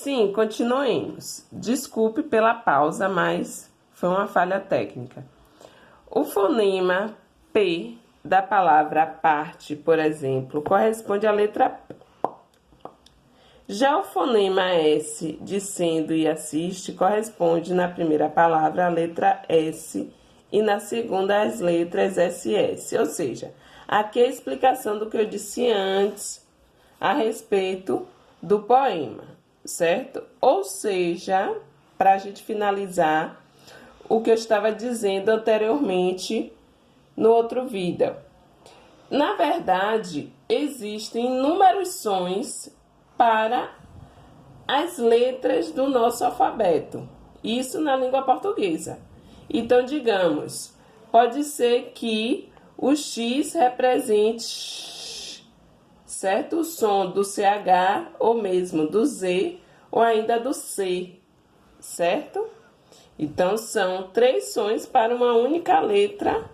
Sim, continuemos. Desculpe pela pausa, mas foi uma falha técnica. O fonema P da palavra parte, por exemplo, corresponde à letra P. Já o fonema S de sendo e assiste corresponde na primeira palavra à letra S e na segunda às letras SS. Ou seja, aqui é a explicação do que eu disse antes a respeito do poema, certo? Ou seja, para a gente finalizar o que eu estava dizendo anteriormente no outro vídeo. Na verdade, existem inúmeros sons para as letras do nosso alfabeto. Isso na língua portuguesa. Então, digamos, pode ser que o X represente, certo? O som do CH, ou mesmo do Z, ou ainda do C, certo? Então, são 3 sons para uma única letra,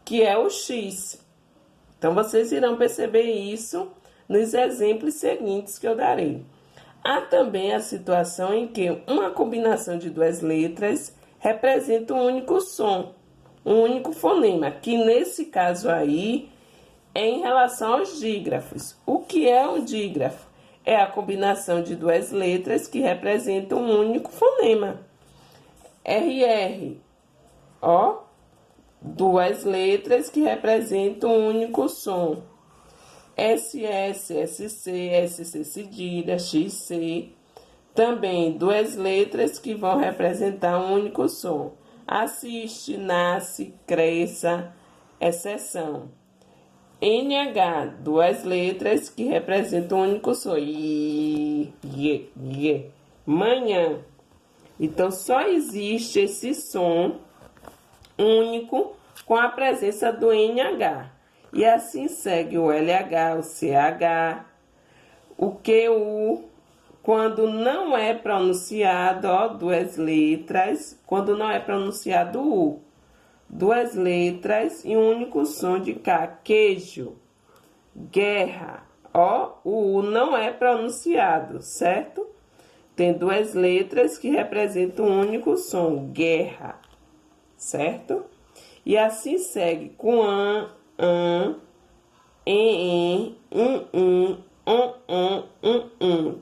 que é o X. Então, vocês irão perceber isso nos exemplos seguintes que eu darei. Há também a situação em que uma combinação de 2 letras representa um único som, um único fonema, que nesse caso aí é em relação aos dígrafos. O que é um dígrafo? É a combinação de 2 letras que representam um único fonema. RR, ó, 2 letras que representam um único som. SS, SC, SC cedilha, XC, também 2 letras que vão representar um único som. Assiste, nasce, cresça, exceção. NH, 2 letras que representam um único som. Manhã. Então, só existe esse som único com a presença do NH. E assim segue o LH, o CH, o QU, quando não é pronunciado, ó, 2 letras, quando não é pronunciado U, 2 letras e um único som de K, queijo, guerra, ó, o U não é pronunciado, certo? Tem 2 letras que representam um único som, guerra, certo? E assim segue com an,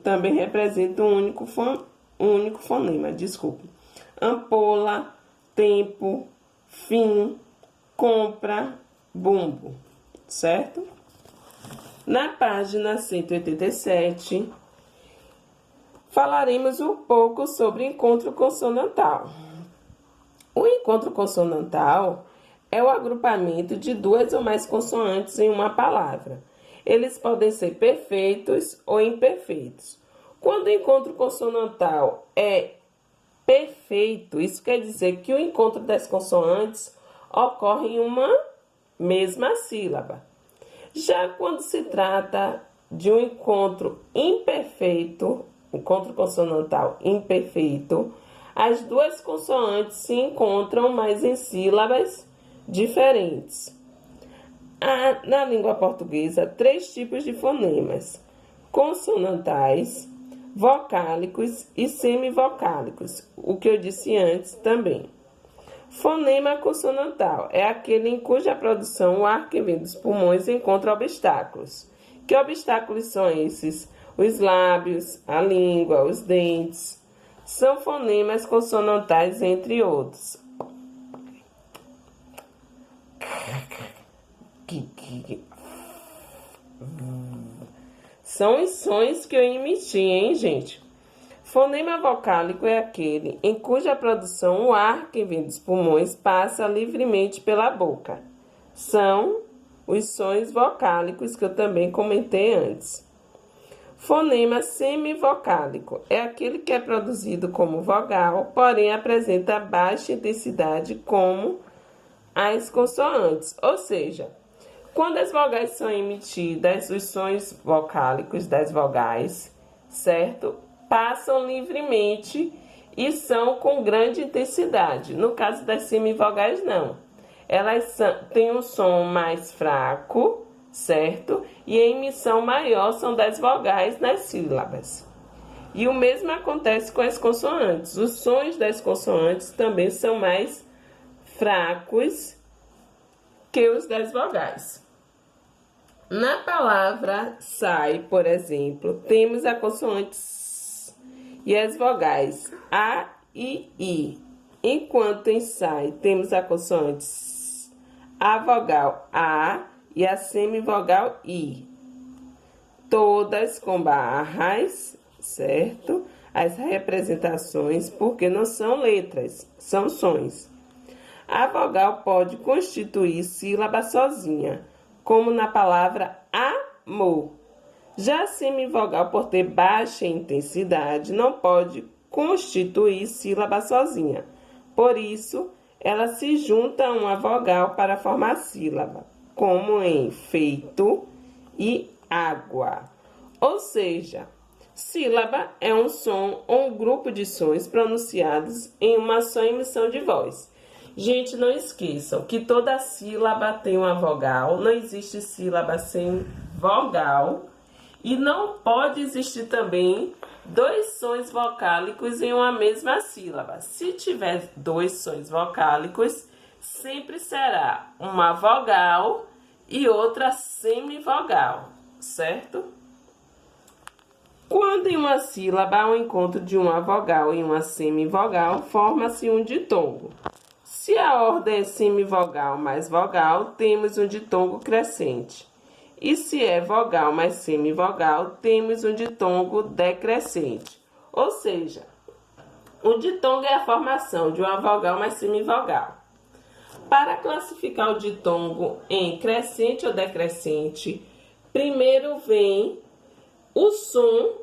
também representa um único fonema, desculpe. Ampola, tempo, fim, compra, bumbo, certo? Na página 187, falaremos um pouco sobre encontro consonantal. O encontro consonantal é o agrupamento de 2 ou mais consoantes em uma palavra. Eles podem ser perfeitos ou imperfeitos. Quando o encontro consonantal é perfeito, isso quer dizer que o encontro das consoantes ocorre em uma mesma sílaba. Já quando se trata de um encontro imperfeito, encontro consonantal imperfeito, as 2 consoantes se encontram, mas em sílabas diferentes. Há, na língua portuguesa, 3 tipos de fonemas: consonantais, vocálicos e semivocálicos, o que eu disse antes também. Fonema consonantal é aquele em cuja produção o ar que vem dos pulmões encontra obstáculos. Que obstáculos são esses? Os lábios, a língua, os dentes. São fonemas consonantais, entre outros. São os sons que eu emiti, hein, gente? Fonema vocálico é aquele em cuja produção o ar que vem dos pulmões passa livremente pela boca. São os sons vocálicos que eu também comentei antes. Fonema semivocálico é aquele que é produzido como vogal, porém apresenta baixa intensidade como as consoantes, ou seja, quando as vogais são emitidas, os sons vocálicos das vogais, certo? Passam livremente e são com grande intensidade. No caso das semivogais, não. Elas têm um som mais fraco, certo? E a emissão maior são das vogais nas sílabas. E o mesmo acontece com as consoantes. Os sons das consoantes também são mais fracos que os das vogais. Na palavra sai, por exemplo, temos a consoante S e as vogais A e I. Enquanto em sai temos a consoante S, a vogal A e a semivogal I. Todas com barras, certo? As representações, porque não são letras, são sons. A vogal pode constituir sílaba sozinha, como na palavra amor. Já a semivogal, por ter baixa intensidade, não pode constituir sílaba sozinha. Por isso, ela se junta a uma vogal para formar sílaba, como em feito e água. Ou seja, sílaba é um som ou um grupo de sons pronunciados em uma só emissão de voz. Gente, não esqueçam que toda sílaba tem uma vogal, não existe sílaba sem vogal e não pode existir também dois sons vocálicos em uma mesma sílaba. Se tiver dois sons vocálicos, sempre será uma vogal e outra semivogal, certo? Quando em uma sílaba há um encontro de uma vogal e uma semivogal, forma-se um ditongo. Se a ordem é semivogal mais vogal, temos um ditongo crescente. E se é vogal mais semivogal, temos um ditongo decrescente. Ou seja, o ditongo é a formação de uma vogal mais semivogal. Para classificar o ditongo em crescente ou decrescente, primeiro vem o som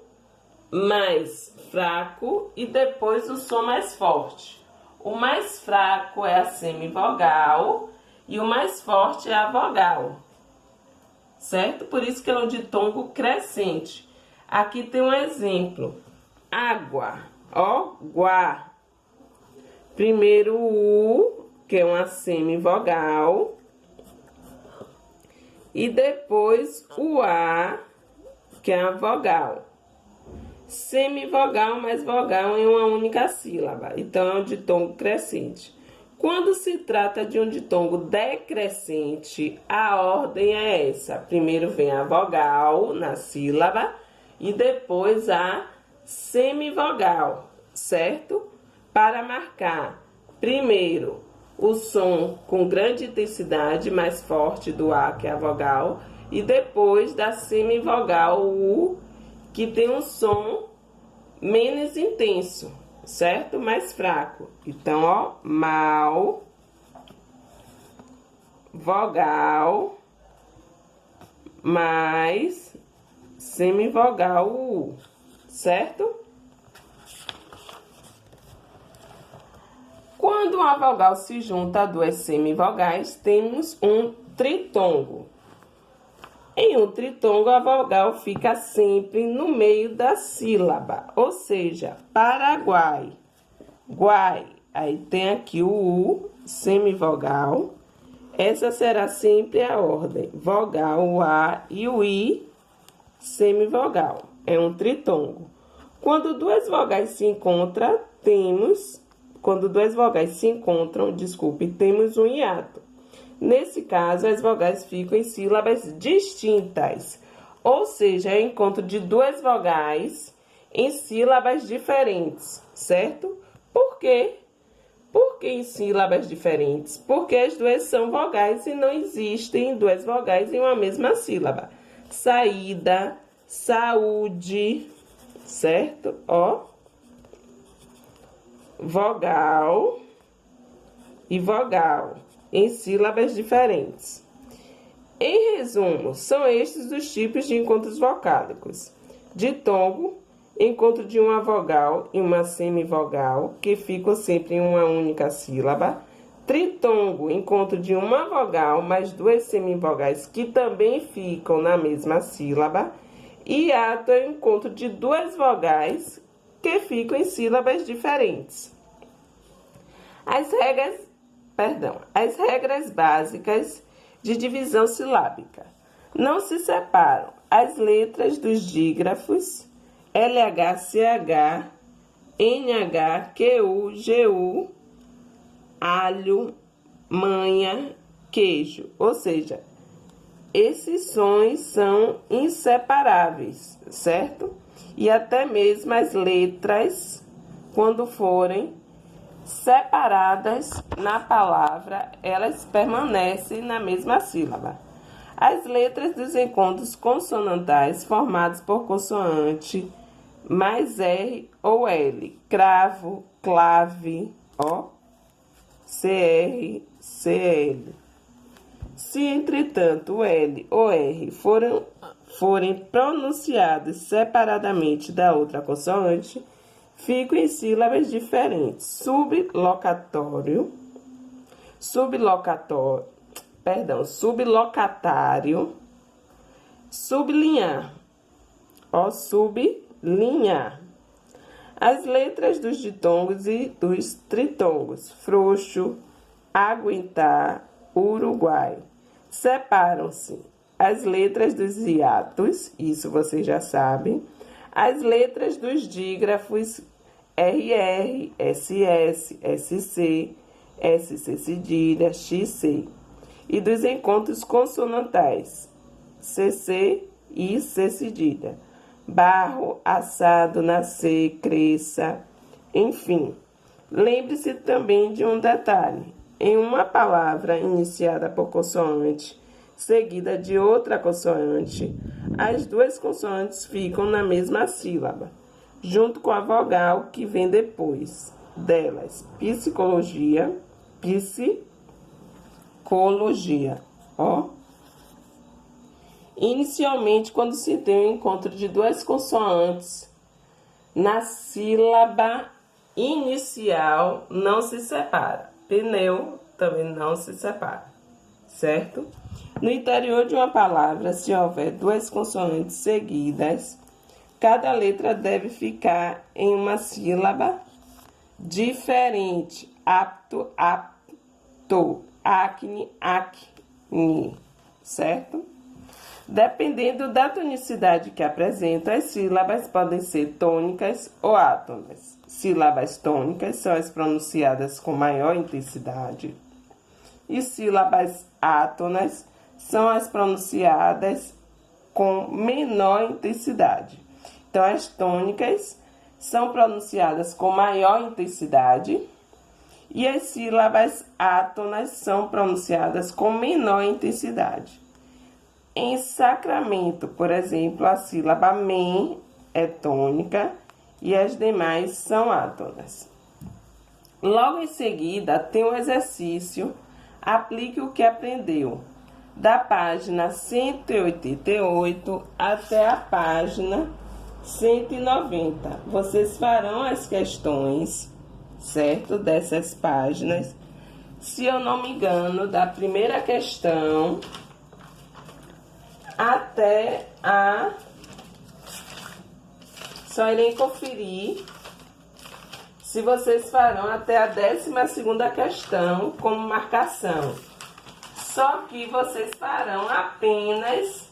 mais fraco e depois o som mais forte. O mais fraco é a semivogal e o mais forte é a vogal, certo? Por isso que é um ditongo crescente. Aqui tem um exemplo. Água, ó, guá. Primeiro o U, que é uma semivogal, e depois o A, que é a vogal. Semivogal mais vogal em uma única sílaba. Então, é um ditongo crescente. Quando se trata de um ditongo decrescente, a ordem é essa. Primeiro vem a vogal na sílaba e depois a semivogal, certo? Para marcar, primeiro, o som com grande intensidade mais forte do A, que é a vogal, e depois da semivogal, o U, que tem um som menos intenso, certo? Mais fraco. Então, ó, mal, vogal, mais semivogal, U, certo? Quando uma vogal se junta a duas semivogais, temos um tritongo. Em um tritongo, a vogal fica sempre no meio da sílaba, ou seja, Paraguai, guai. Aí tem aqui o U, semivogal. Essa será sempre a ordem, vogal, o A e o I, semivogal. É um tritongo. Quando duas vogais se encontram, temos um hiato. Nesse caso, as vogais ficam em sílabas distintas, ou seja, é o encontro de duas vogais em sílabas diferentes, certo? Por quê? Por que em sílabas diferentes? Porque as duas são vogais e não existem duas vogais em uma mesma sílaba. Saída, saúde, certo? Ó, vogal e vogal em sílabas diferentes. Em resumo, são estes os tipos de encontros vocálicos. Ditongo, encontro de uma vogal e uma semivogal, que ficam sempre em uma única sílaba. Tritongo, encontro de uma vogal mais duas semivogais, que também ficam na mesma sílaba. Hiato é o encontro de duas vogais, que ficam em sílabas diferentes. As regras básicas de divisão silábica. Não se separam as letras dos dígrafos LHCH, NHQU, alho, manha, queijo. Ou seja, esses sons são inseparáveis, certo? E até mesmo as letras, quando forem separadas na palavra, elas permanecem na mesma sílaba. As letras dos encontros consonantais formados por consoante mais R ou L, cravo, clave, ó, CR, CL. Se, entretanto, o L ou R forem pronunciados separadamente da outra consoante, ficam em sílabas diferentes. Sublocatário, sublinhar, ó, sublinhar. As letras dos ditongos e dos tritongos, frouxo, aguentar, Uruguai. Separam-se as letras dos hiatos, isso vocês já sabem, as letras dos dígrafos RR, SS, SC, SC cedilha, XC, e dos encontros consonantais CC e C cedilha, barro, assado, nascer, cresça, enfim. Lembre-se também de um detalhe. Em uma palavra iniciada por consoante, seguida de outra consoante, as duas consoantes ficam na mesma sílaba, junto com a vogal que vem depois delas. Psicologia, ó. Inicialmente, quando se tem o encontro de duas consoantes na sílaba inicial, não se separa. Pneu também não se separa, certo? No interior de uma palavra, se houver duas consoantes seguidas, cada letra deve ficar em uma sílaba diferente. Apto, apto, acne, acne, certo? Dependendo da tonicidade que apresenta, as sílabas podem ser tônicas ou átonas. Sílabas tônicas são as pronunciadas com maior intensidade, e sílabas átonas são as pronunciadas com menor intensidade. Então, as tônicas são pronunciadas com maior intensidade e as sílabas átonas são pronunciadas com menor intensidade. Em sacramento, por exemplo, a sílaba men é tônica e as demais são átonas. Logo em seguida, tem um exercício. Aplique o que aprendeu, da página 188 até a página 190. Vocês farão as questões, certo? Dessas páginas. Se eu não me engano, da primeira questão até a... Só irei conferir se vocês farão até a 12ª questão como marcação. Só que vocês farão apenas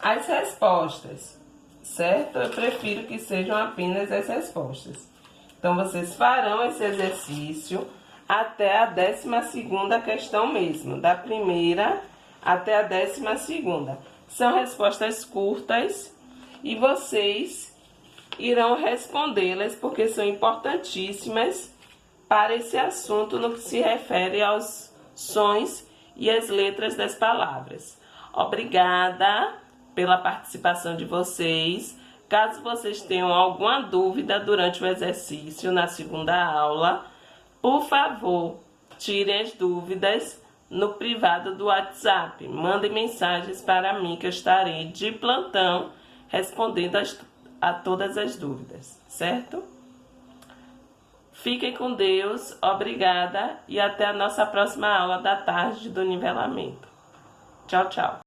as respostas, certo? Eu prefiro que sejam apenas as respostas. Então, vocês farão esse exercício até a 12ª questão mesmo, da primeira até a 12ª. São respostas curtas e vocês irão respondê-las porque são importantíssimas para esse assunto no que se refere aos sons e as letras das palavras. Obrigada pela participação de vocês. Caso vocês tenham alguma dúvida durante o exercício na segunda aula, por favor, tirem as dúvidas no privado do WhatsApp. Mandem mensagens para mim que eu estarei de plantão respondendo a todas as dúvidas, certo? Fiquem com Deus, obrigada e até a nossa próxima aula da tarde do nivelamento. Tchau, tchau.